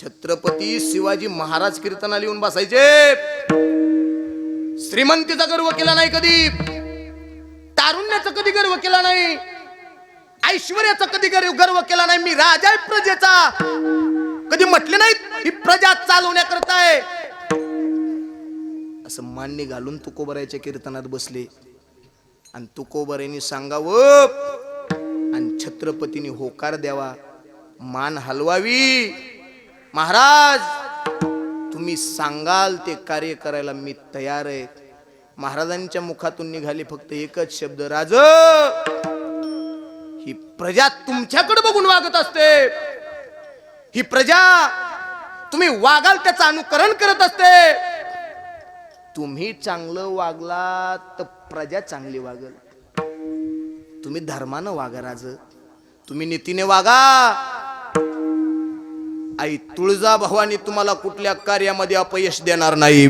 छत्रपती शिवाजी महाराज कीर्तनाला येऊन बसायचे. श्रीमंतीचा गर्व केला नाही कधी, तारुण्याचा कधी गर्व केला नाही, ऐश्वर्याचा कधी गर्व केला नाही. मी राजा आहे प्रजेचा कधी म्हटले नाही, ही प्रजा चालवण्याकरता आहे असं मान्य घालून तुकोबरायाच्या कीर्तनात बसले. आणि तुकोबरायांनी सांगावं आणि छत्रपतींनी होकार द्यावा, मान हलवावी. महाराज तुम्ही सांगाल ते कार्य करायला मी तयार आहे. महाराजांच्या मुखातून निघाले फक्त एकच शब्द, राज. ही प्रजा तुमच्याकडे बघून वागत असते. ही प्रजा तुम्ही वागाल त्याचं अनुकरण करत असते. तुम्ही चांगलं वागला तर प्रजा चांगली वागल. तुम्ही धर्मानं वागा राज, तुम्ही नीतीने वागा. आई तुळजाभवानी तुम्हाला कुठल्या कार्यामध्ये अपयश देणार नाही.